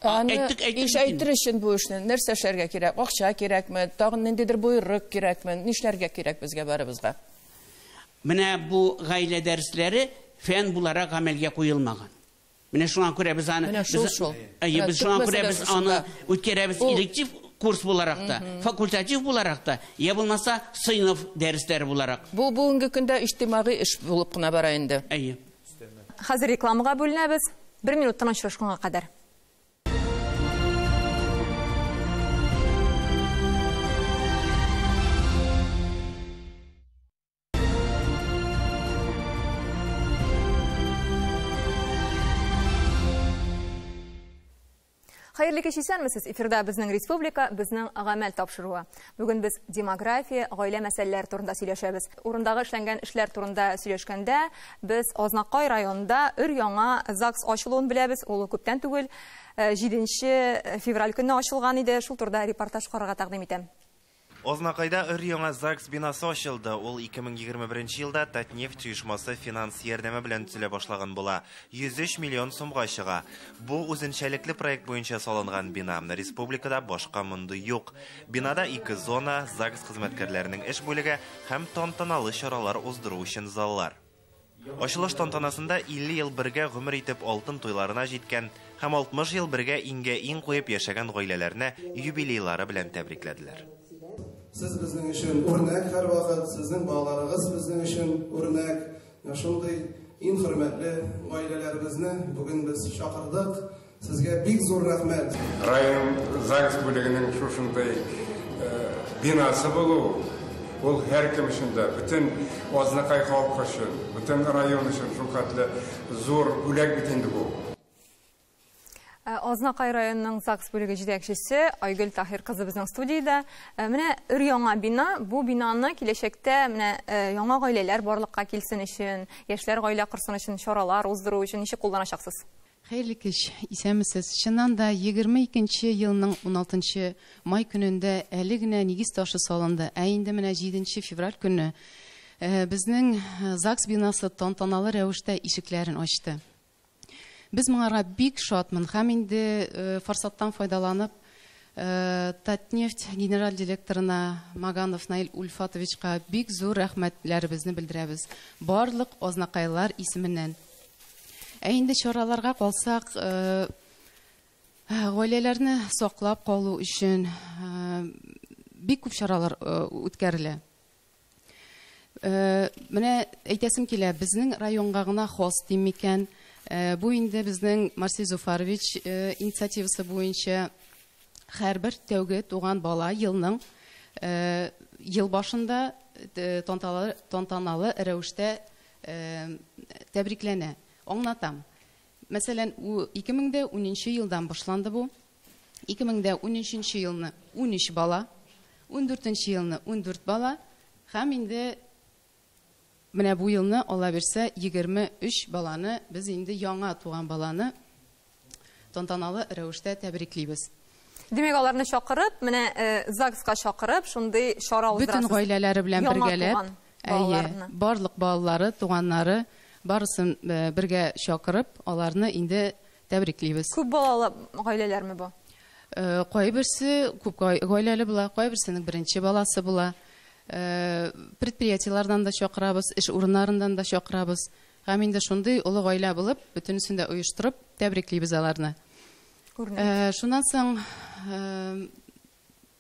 Иш әйтер өчен бу эшне нәрсә эшләргә кирәк? Акча кирәкме? Тагын ниндидер буйрык кирәкме? Нишләргә кирәк безгә барыбызга? Менә бу гаилә дәресләре фән буларак гамәлгә куелмаган. Менә шуңа күрә без аны без шуңа күрә без аны үткәрәбез электив курс буларак та, факультатив буларак та, я булмаса сыйныф дәресләре буларак. Бу бүгенге көндә иҗтимагый эш булып кына бара инде. Хәзер рекламага бүленәбез. 1 минуттан очрашканга кадәр. Хәерле кич исәнмесез. Эфирда безнең республика, безнең гамәл тапшыруы. Бүген без демография, гаилә мәсьәләләре турында сөйләшәбез. Урындагы эшләнгән эшләр турында сөйләшкәндә, без Азнакай районында өр-яңа ЗАГС ачылуын беләбез. Ул күптән түгел 7 февраль көнне ачылган иде. Шул турда репортаж карарга тәкъдим итәм. Азнакайда өр-яңа ЗАГС бинасы ачылды. Ул 2021 елда Татнефть оешмасы финанс ярдәме белән төзелә башлаган була. 103 миллион сумга чыга. Бу үзенчәлекле проект буенча салынган бина. Республикада башка монды юк. Бинада 2 зона, ЗАГС хезмәткәрләренең эш бүлеге һәм тантаналы чаралар уздыру өчен заллар. Ачылыш тантанасында 50 ел бергә гомер итеп алтын туйларына җиткән һәм 60 ел бергә иңгә иң куеп яшәгән гаиләләрне юбилейлары белән тәбрикләделәр. Siz bizning uchun o'rnak har vaqt, sizning bolalarimiz bizning uchun o'rnak. Shunday eng hurmatli oilalarimizni bugun biz chaqirdik. Sizga bek zo'r rahmat. Rayon ЗАГС бүлегенең шушындай бинасы булу, ул һәр кем өчен дә, бөтен Азнакай халкы өчен, бөтен район өчен шулкатлы зур бүләк бит инде бу. Азнакай районының ЗАГС бүлеге җитәкчесе Айгөл Таһир кызы безнең студиядә. Менә өр-яңа бина, бу бинаны киләчәктә менә яңа гаиләләр барлыкка килсен өчен, яшьләр гаилә корсын өчен чаралар уздыру өчен ничек кулланачаксыз? Хәерле кич, исәнмесез. Чыннан да 22 елның 16 май көнендә әле генә нигез ташы салынды. Ә инде менә 7 февраль көнне безнең ЗАГС бинасы тантаналы рәвештә ишекләрен ачты. Biz моңарга бик шатмын һәм инде форсаттан файдаланып Татнефть генераль директорына Маганов Наил Ульфатовичка бик зур рәхмәтләребезне белдерәбез. Барлык азнакайлар исеменнән. Ә инде чараларга калсак, гаиләләрне саклап калу өчен бик күп чаралар үткәрелә. Менә әйтәсем килә, безнең районга гына хас димикән. Бу инде безнең Марсель Зуфарович инициативасы буенча һәрбер тәүге туган бала елның ел башында тантаналы рәвештә тәбрикләнә. Аңлатам. Мәсәлән, 2010 елдан башланды бу. 2013 елны 13 бала, 14 елны 14 бала һәм инде менә бу елны ала берсә 23 баланы без инде яңа туган баланы тантаналы рәвештә тәбриклибез. Демәк, аларны чакырып, менә ЗАГСка чакырып, шундый чара уздырасыз. Бүтән гаиләләре белән бергәләп, барлык балалары, туганнары, барысын бергә чакырып, аларны инде тәбриклибез. Күп балалы гаиләләрме бу? Кайберсе күп гаиләле була, кайберсенең беренче баласы була. Предприятиелардан да чакырабыз, эш урыннарындан да чакырабыз. Һәм инде шундый олы гаилә булып, бөтенесен дә оештырып, тәбриклибез аларны. Шуннан соң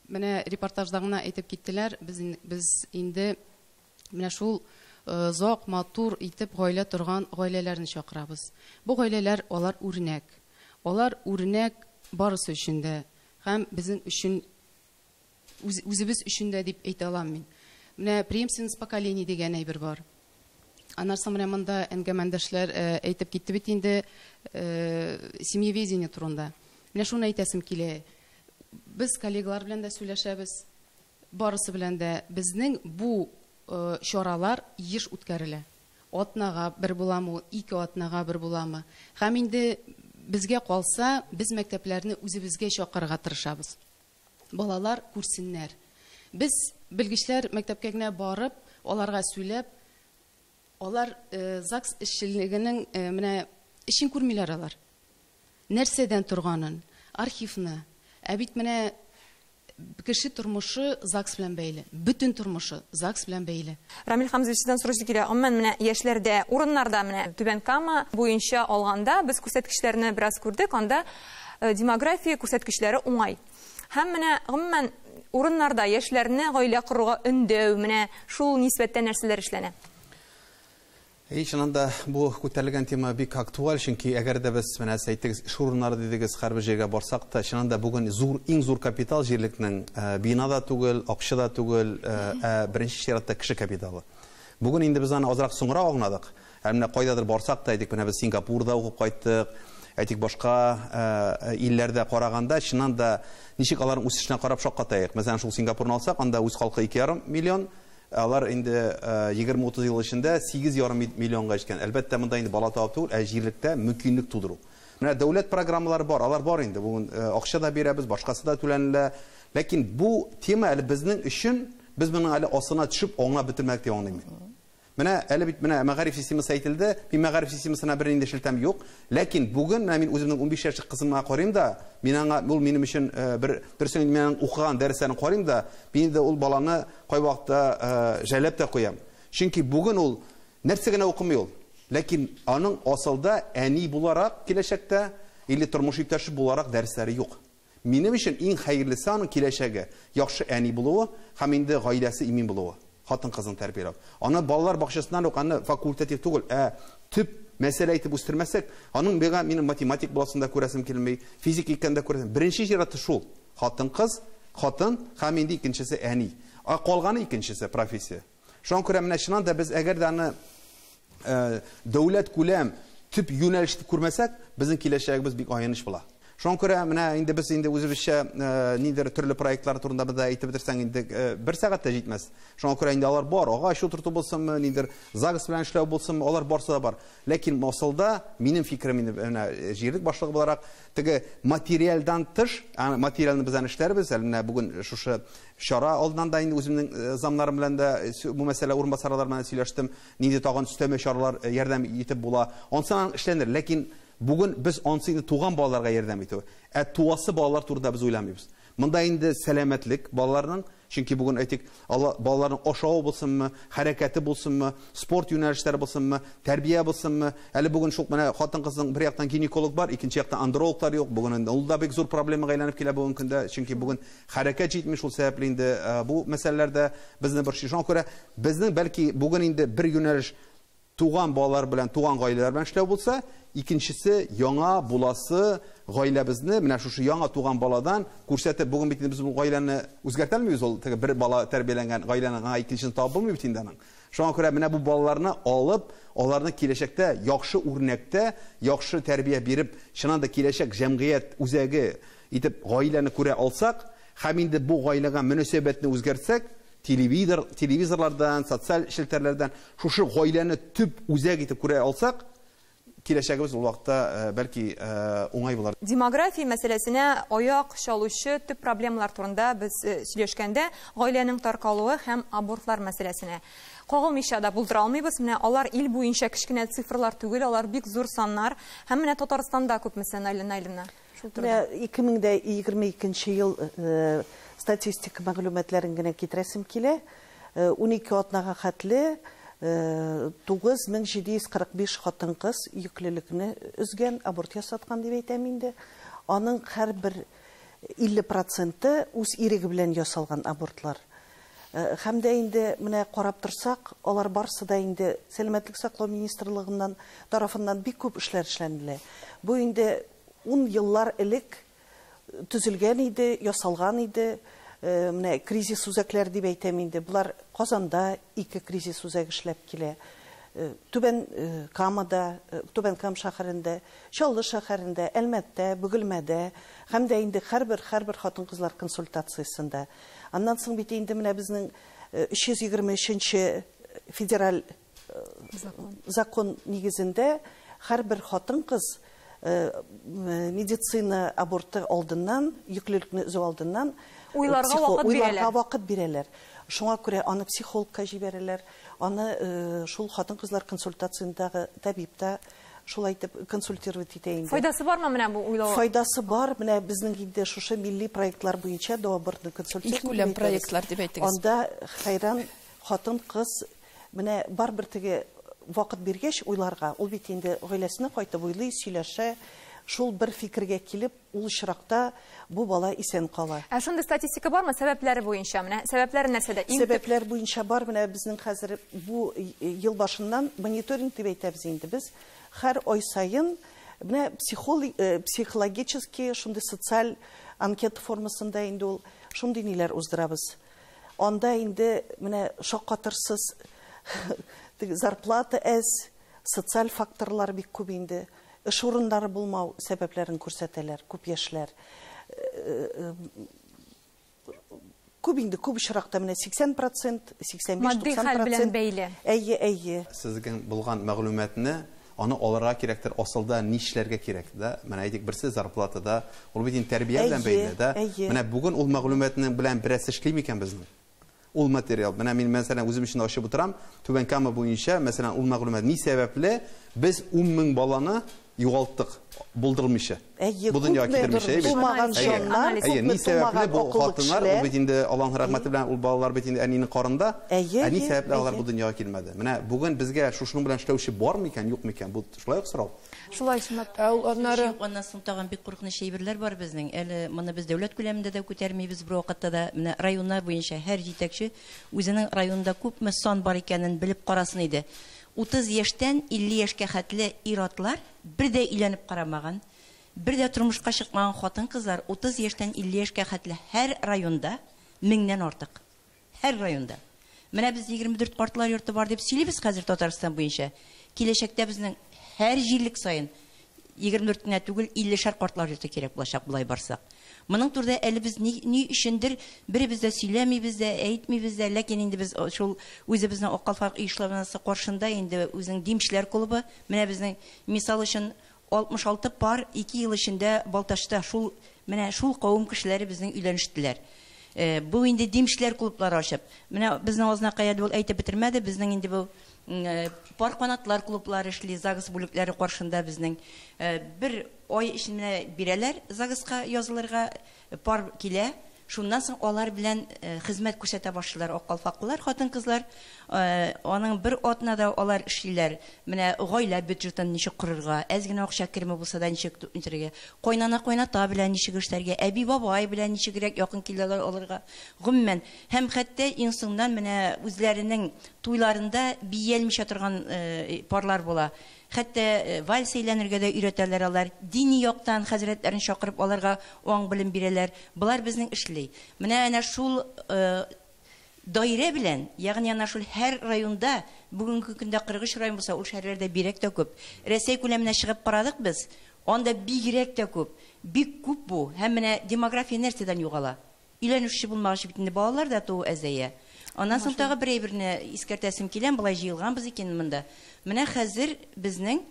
менә репортажда гына әйтеп киттеләр, без инде менә шул зак, матур итеп гаилә торган гаиләләрне чакырабыз. Бу гаиләләр алар үрнәк. Алар үрнәк барысы өчен дә, һәм безнең өчен үзебез өчен дә дип әйтә алам мин. Менә преемственность поколений дигән әйбер бар. Аннан менә монда әңгәмәдәшләр әйтеп китте бит инде семьеведение турында. Менә шуны әйтәсем килә. Без коллегалар белән дә сөйләшәбез. Барысы белән дә безнең бу чаралар еш үткәрелә. Атнага бер буламы, 2 атнага бер буламы? Һәм инде безгә калса, без мәктәпләрне үзебезгә чакырырга тырышабыз. Балалар күрсеннәр. Без белгечләр мәктәпкә генә барып, аларга сөйләп, алар ЗАГС эшчелегенең менә эшен күрмиләр алар. Нәрсәдән торганын, архивны. Ә бит менә кеше тормышы ЗАГС белән бәйле. Бүтән тормышы ЗАГС белән бәйле. Рамил Хамзовичтан сорашты килә. Гомумән менә яшьләрдә, урыннарда менә Түбән Кама буенча алганда без күрсәткечләрне бераз күрдек. Анда демография күрсәткечләре уңай. Һәм менә гомумән урыннарда яшьләрне гаилә коруга өндәү, менә шул нисбәттә нәрсәләр эшләнә? Шуннан да бу күтәрелгән тема бик актуаль, чөнки әгәр дә без менә әйтегез, эш урыннары дидегез, һәр бер җиргә барсак та, шуннан да бүген иң зур капитал җирлекнең бинада түгел, акчада түгел, беренче чиратта кеше капиталы. Бүген инде без аны азрак соңрак аңладык. Менә кайдадыр барсак та, әйтик, менә без Сингапурда укып кайттык, әйтик, башка илләрдә караганда, шуннан да ничек аларның үсешенә карап шаккатаек. Мәсәлән, шул Сингапурны алсак, анда үз халкы 2,5 миллион. Алар инде 20-30 ел эчендә 8,5 миллионга җиткән. Әлбәттә, монда инде бала табып түгел, ә җирлектә мөмкинлек тудыру. Менә дәүләт программалары бар, алар бар инде. Бүген акча да бирәбез, башкасы да түләнелә. Ләкин бу тема әле безнең өчен, без моның әле асына төшеп аңлап бетермәк дип аңлыйм. Менә әле бит менә мәгариф системасы әйтелде, мин мәгариф системасына бер инде шелтәм юк. Ләкин бүген менә мин үземнең 15 яшьлек кызымга карыйм да, мин аңа ул минем өчен берсен мин укыган дәресләрен карыйм да, мин дә ул баланы кай вакытта жәләп тә куям. Чөнки бүген ул нәрсә генә укымый ул. Ләкин аның асылда әни буларак киләчәктә или тормыш иптәше буларак дәресләре юк. Минем өчен иң хәерлесе аның киләчәге яхшы әни булуы һәм инде гаиләсе имин булуы. Хатын кызын тәрбияләп. Аны балалар бакчасыннан ук аны факультатив түгел, төп мәсьәлә итеп үстермәсәк, аның бега минем математик буласында күрәсем килмәй, физик икәндә күрәсем. Беренче җираты шул. Хатын кыз, хатын һәм инде икенчесе әни. Калганы икенчесе профессия. Шуңа күрә менә шуннан да без әгәр дә аны дәүләт күләм төп юнәлеште күрмәсәк, безнең киләчәгебез бик аяныч була. Шуңа күрә менә инде без инде үзебезчә нидер төрле проектлар турында да әйтеп бетерсәң инде 1 сәгать тә җитмәс. Шуңа күрә инде алар бар. Агач утырту булсынмы, нидер ЗАГС белән эшләү булсынмы, алар барса да бар. Ләкин масылда минем фикерем инде менә җирлек башлыгы буларак теге материалдан тыш, материалны без эшләрбез. Менә бүген шушы чара алдынан да инде үземнең замнарым белән дә бу мәсьәлә урынбасарлар белән сөйләштем. Нинди тагын өстәмә чаралар ярдәм итеп була. Онсан эшләнер. Ләкин бүген без ансы инде туган балаларга ярдәм итү. Туасы балалар турында без уйламыйбыз. Монда инде сәламәтлек балаларның, чөнки бүген әйтик, балаларның ашавы булсынмы, хәрәкәте булсынмы, спорт юнәлешләре булсынмы, тәрбия булсынмы, әле бүген шул менә хатын кызның бер яктан гинеколог бар, икенче яктан андрологлар юк. Бүген ул да бик зур проблемага әйләнеп килә бүген көндә, чөнки бүген хәрәкәт җитми, шул сәбәпле инде бу мәсьәләләрдә безне бер шуңа күрә безнең бәлки бүген инде бер юнәлеш туган балалар белән, туган гаиләләр белән эшләү булса, икенчесе яңа буласы гаиләбезне менә шушы яңа туган баладан күрсәтеп, бүген бит без бу гаиләне үзгәртә алмыйбыз, ул теге бер бала тәрбияләнгән гаиләнең икенчесен табып булмый бит инде аның. Шуңа күрә менә бу балаларны алып, аларны киләчәктә яхшы үрнәктә, яхшы тәрбия биреп, чыннан да киләчәк җәмгыять үзәге итеп гаиләне күрә алсак, һәм инде бу гаиләгә мөнәсәбәтне үзгәртсәк, телевизорлардан, социаль шелтәрләрдән шушы гаиләне төп үзәк итеп күрә алсак, киләчәгебез ул вакытта бәлки уңай булар. Демография мәсьәләсенә аяк чалучы төп проблемалар турында без сөйләшкәндә, гаиләнең таркалуы һәм абортлар мәсьәләсенә. Кагылмыйча да булдыра алмыйбыз. Менә алар ил буенча кечкенә цифрлар түгел, алар бик зур саннар. Һәм менә Татарстанда күпмесе Найлина. 2022 ел статистика мәгълүматларын генә китерәсем килә. 12 атнага хәтле 9745 хатын-кыз йөклелекне үзгән, аборт ясаткан дип әйтәм инде. Аның һәрбер 50% үз иреге белән ясалган абортлар. Һәм дә инде менә карап торсак, алар барсы да инде Сәламәтлек саклау министрлыгыннан тарафыннан бик күп эшләр эшләнделәр. Бу инде 10 еллар элек төзелгән иде, ясалган иде. Менә кризис үзәкләр дип әйтәм инде. Булар Казанда 2 кризис үзәк эшләп килә. Түбән Камада, Түбән Кам шәһәрендә, Чаллы шәһәрендә, Әлмәттә, Бөгелмәдә, һәм дә инде һәрбер хатын-кызлар консультациясендә. Аннан соң бит инде менә безнең 323 федераль закон нигезендә һәрбер хатын-кыз медицина аборты алдыннан, йөклелекне үзү алдыннан уйларга вакыт бирәләр. Шуңа күрә аны психологка җибәрәләр. Аны шул хатын-кызлар консультациясендәге табибта шулай итеп консультировать итә инде. Файдасы бармы менә бу уйлау? Файдасы бар. Менә безнең инде шушы милли проектлар буенча абортны консультация проектлар дип әйтегез. Анда хайран хатын-кыз менә барбер теге вакыт биргәч уйларга, ул бит инде гаиләсенә кайтып уйлый, сөйләшә, шул бер фикергә килеп, ул чиракта бу бала исән кала. Шундый статистика бармы сәбәпләре буенча? Менә сәбәпләре нәрсәдә? Сәбәпләр буенча бар. Менә безнең хәзер бу ел башыннан мониторинг дип әйтәбез инде без. Һәр ай сайын менә психологический, шундый социаль анкета формасында инде ул шундый ниләр уздырабыз. Анда инде менә шаккатырсыз зарплата әз, социаль факторлар бик күп инде. Эш урыннары булмау сәбәпләрен күрсәтәләр, күп яшьләр. Күп инде, күп очракта менә 80%, 85-90%. Матди хәл белән бәйле. Әйе. Сезгә булган мәгълүматны аны алырга кирәктер, асылда нишләргә кирәк дә. Менә әйтик, берсе зарплатада, ул бит тәрбия белән бәйле дә. Менә бүген ул мәгълүматның белән бераз эшлим икән безнең. Ул материал. Менә мин мәсәлән үзем өчен ачып утырам. Түбән Кама буенча, мәсәлән, ул мәгълүмат ни сәбәпле без 10 мең баланы югалттык, булдырылмыйча. Бу дөньяга китермичә. Ни сәбәпле бу хатыннар, ул бит инде Аллаһның рәхмәте белән ул балалар бит инде әнинең карында. Ни сәбәпле алар бу дөньяга килмәде? Менә бүген безгә шушының белән эшләүче бармы икән, юкмы икән? Бу шулай ук сорау. Шулай шымат. Аннан соң тагын бик куркыныч әйберләр бар безнең. Әле моны без дәүләт күләмендә дә күтәрмибез бер вакытта да. Менә районнар буенча һәр җитәкче үзенең районында күпме сан бар икәнен белеп карасын иде. 30 яшьтән 50 яшькә хәтле ир-атлар бер дә өйләнеп карамаган, бер дә тормышка чыкмаган хатын-кызлар 30 яшьтән 50 яшькә хәтле һәр районда 1000-нән артык. Һәр районда. Менә без 24 картлар йорты бар дип сөйлибез хәзер Татарстан буенча. Киләчәктә безнең һәр җирлек сайын 24 кенә түгел 50 шәр картлар йорты кирәк булачак булай барсак. Моның турында әле без ни өчендер беребез дә сөйләмибез дә, әйтмибез дә, ләкин инде без шул үзебезнең Аккал фарк оешларынасы каршында инде үзенең димчләр клубы, менә безнең мисал өчен 66 пар 2 ел эчендә Балташта менә шул кавым кешеләре безнең өйләнештеләр. Бу инде димчләр клублары ачып. Менә безнең Азнакаядә ул әйтеп бетермәде, безнең инде бу пар канатлар клублары эшли, ЗАГС бүлекләре каршында безнең бер ай эчендә бирәләр, ЗАГСка язылырга пар килә. Шуннан соң алар белән хезмәт күрсәтә башлыйлар Аккалфаклылар, хатын-кызлар. Аның бер атнада алар эшлиләр. Менә гаилә бюджетын ничек корырга, әз генә акча кереме булса да ничек үтерергә, кайнана-кайната белән ничек эшләргә, әби-бабай белән ничегрәк якын киләләр алырга. Гомумән, һәм хәтта инсоннан менә үзләренең туйларында биелмичә торган парлар була. Хәтта вальс әйләнергә дә өйрәтәләр алар. Дини яктан хәзрәтләрен чакырып аларга аңг белем бирәләр. Булар безнең эшли. Менә әнә шул даирә белән, ягъни әнә шул һәр районда бүгенге көндә 43 район булса, ул шәһәрләрдә бирәк тә күп. Рәсәй күләменә чыгып карадык без. Анда бигрәк тә күп. Бик күп бу. Һәм менә демография нәрсәдән югала? Өйләнүче булмагыч бит инде балалар да туу әзәя. Аннан соң тагы бер әйберне искәртәсем киләм, булай җыелганбыз икән монда. Менә хәзер безнең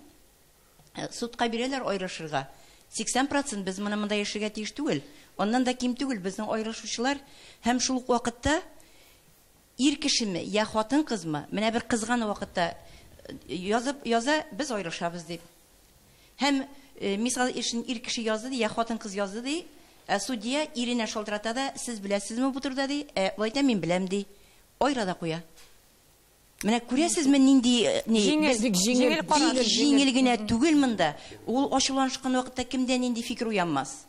судка бирәләр аерышырга. 80% без моны монда яшәргә тиеш түгел. Оннан да ким түгел безнең аерышучылар һәм шул ук вакытта ир кешеме, я хатын кызмы, менә бер кызган вакытта яза без аерышабыз дип. Һәм мисал өчен ир кеше язды, я хатын кыз язды ди. Судья иренә шалтырата да, сез беләсезме бу турда ди? Вайта мин беләм ди. Айрада куя. Менә күрәсезме нинди җиңел генә түгел монда. Ул ачуланышкан вакытта кемдә нинди фикер уянмас.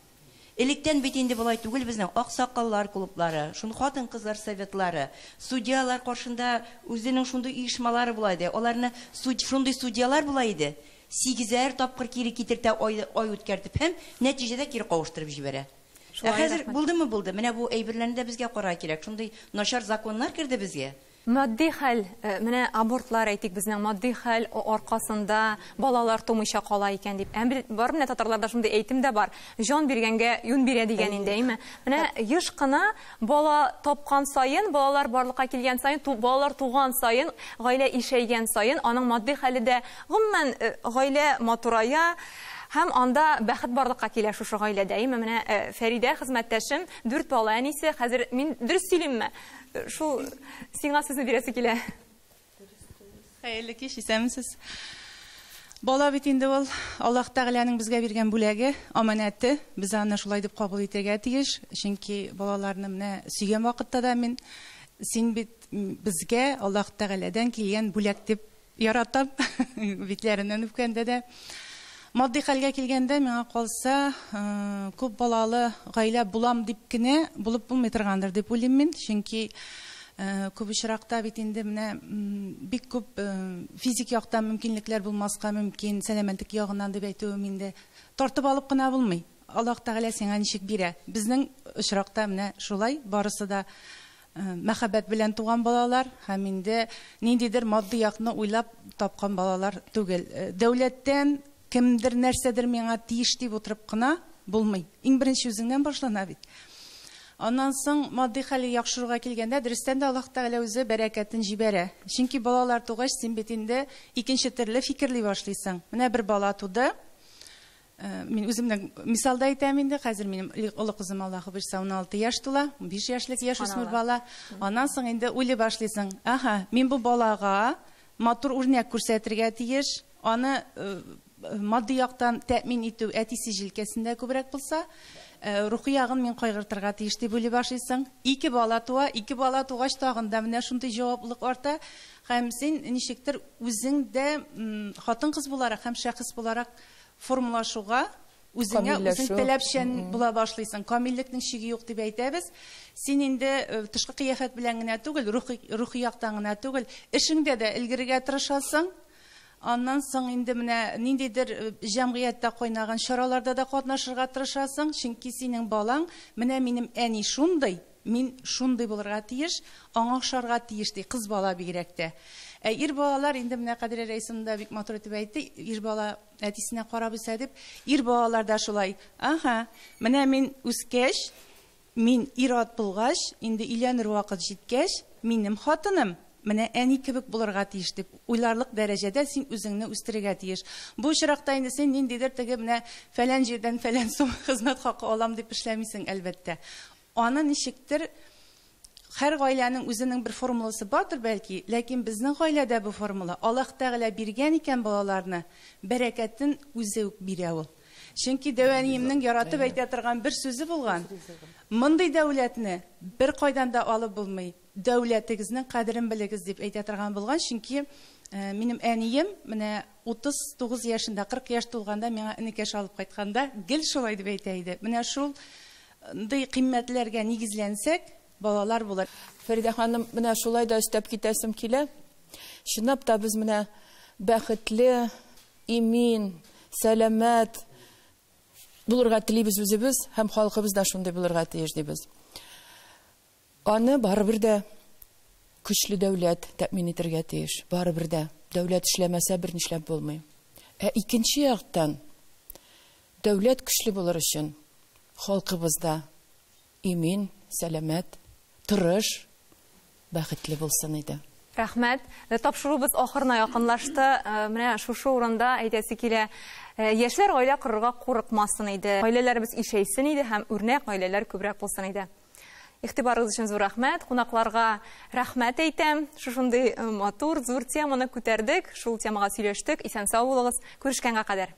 Электән бит инде булай түгел безнең аксакаллар клублары, шуны хатын-кызлар советлары, судьялар каршында үзенең шундый оешмалары була иде. Аларны шундый судьялар була иде. 8 тапкыр кире китертә ай үткәртеп һәм нәтиҗәдә кире кавыштырып җибәрә. Хәзер булдымы булды? Менә бу әйберләрне дә безгә кара кирәк. Шундый начар законнар кирде безгә. Матди хәл, менә абортлар әйтик безнең матди хәл аркасында балалар тумыйча кала икән дип. Бар менә татарларда шундый әйтем дә бар. Җан биргәнгә юн бирә дигән инде, әйме? Менә еш кына бала тапкан саен, балалар барлыкка килгән саен, балалар туган саен, гаилә ишәйгән саен, аның матди хәле дә гомумән гаилә матурая. Һәм анда бәхет барлыкка килә шушы гаиләдә. Менә Фәридә хезмәттәшем 4 бала әнисе, хәзер мин дөрес сөйлимме? Шул сиңа сүзне бирәсе килә. Хәерле кич, исәнмесез? Бала бит инде ул Аллаһ Тәгаләнең безгә биргән бүләге, аманаты. Без аны шулай дип кабул итәргә тиеш. Чөнки балаларны менә сөйгән вакытта да мин син бит безгә Аллаһ Тәгаләдән килгән бүләк дип яратам. Битләреннән үпкәндә дә матди хәлгә килгәндә миңа калса, күп балалы гаилә булам дип кенә булып булмый торгандыр дип уйлыйм мин. Чөнки күп очракта бит инде менә бик күп физик яктан мөмкинлекләр булмаска мөмкин, сәламәтлек ягыннан дип әйтүем инде тартып алып кына булмый. Аллаһ Тәгалә сиңа ничек бирә? Безнең очракта менә шулай, барысы да мәхәббәт белән туган балалар, һәм инде ниндидер матди якны уйлап тапкан балалар түгел. Дәүләттән кемдер нәрсәдер миңа тиеш дип утырып кына булмый. Иң беренче үзеңнән башлана бит. Аннан соң матди хәле яхшырга килгәндә, дөрестән дә Аллаһ Тәгалә үзе бәрәкәтен җибәрә. Чөнки балалар тугач, син бит инде икенче төрле фикерли башлыйсың. Менә бер бала туды. Мин үземнең мисалда әйтәм инде, хәзер минем олы кызым Аллаһы бирсә 16 яшь тула, 5 яшьлек яшүсмер бала. Аннан соң инде уйлый башлыйсың. Аха, мин бу балага матур үрнәк күрсәтергә тиеш. Аны матди яктан тәэмин итү әтисе җилкәсендә күбрәк булса, рухи ягын мин кайгыртырга тиеш дип уйлый башлыйсың. 2 бала туа, 2 бала тугач тагында менә шундый җаваплылык арта. Һәм син ничектер үзеңдә хатын-кыз буларак һәм шәхес буларак формулашуга, үзеңә үзең таләпчән була башлыйсың. Камиллекнең чиге юк дип әйтәбез. Син инде тышкы кыяфәт белән генә түгел, рухи яктан гына түгел, эшеңдә дә илгәргә тырышасың. Аннан соң инде менә ниндидер җәмгыятьтә кайнаган чараларда да катнашырга тырышасың, чөнки синең балаң менә минем әни шундый, мин шундый булырга тиеш, аңа охшарга тиеш ди, кыз бала бигрәк тә. Ир балалар инде менә Кадир Рәисимдә бик матур итеп әйтте, ир бала әтисенә карап үсә дип, ир балалар да шулай. Аха, менә мин үскәч, мин ир-ат булгач, инде өйләнер вакыт җиткәч, минем хатыным менә әни кебек булырга тиеш дип уйларлык дәрәҗәдә син үзеңне үстерергә тиеш. Бу очракта инде син ниндидер теге менә фәлән җирдән фәлән сум хезмәт хакы алам дип эшләмисең әлбәттә. Аны ничектер һәр гаиләнең үзенең бер формуласы бардыр бәлки, ләкин безнең гаиләдә бу формула Аллаһ Тәгалә биргән икән балаларны, бәрәкәтен үзе үк бирә ул. Чөнки дәвәниемнең яратып әйтә торган бер сүзе булган. Мондый дәүләтне бер кайдан да алып булмый. Дәүләтегезнең кадерен белегез дип әйтә торган булган, чөнки минем әнием менә 39 яшендә, 40 яшь тулганда миңа энекәш алып кайтканда гел шулай дип әйтә иде. Менә шул дый кыйммәтләргә нигезләнсәк, балалар булыр. Фәридә ханым, менә шулай да өстәп китәсем килә. Чынлап та без менә бәхетле, имин, сәламәт булырга телибез үзебез һәм халкыбыз да шундый булырга тиеш дибез. Аны барыбер дә көчле дәүләт тәэмин итәргә тиеш. Барыбер дә дәүләт эшләмәсә бер нишләп булмый. Икенче яктан дәүләт көчле булыр өчен халкыбызда имин, сәламәт, тырыш, бәхетле булсын иде. Рәхмәт. Тапшырубыз ахырына якынлашты. Менә шушы урында әйтәсе килә, яшьләр гаилә корырга курыкмасын иде. Гаиләләребез ишәйсен иде һәм үрнәк гаиләләр күбрәк булсын иде. Игътибарыгыз өчен зур рәхмәт. Кунакларга рәхмәт әйтәм. Шушындый матур, зур теманы күтәрдек. Шул темага сөйләштек. Исән сау булыгыз. Күрешкәнгә кадәр.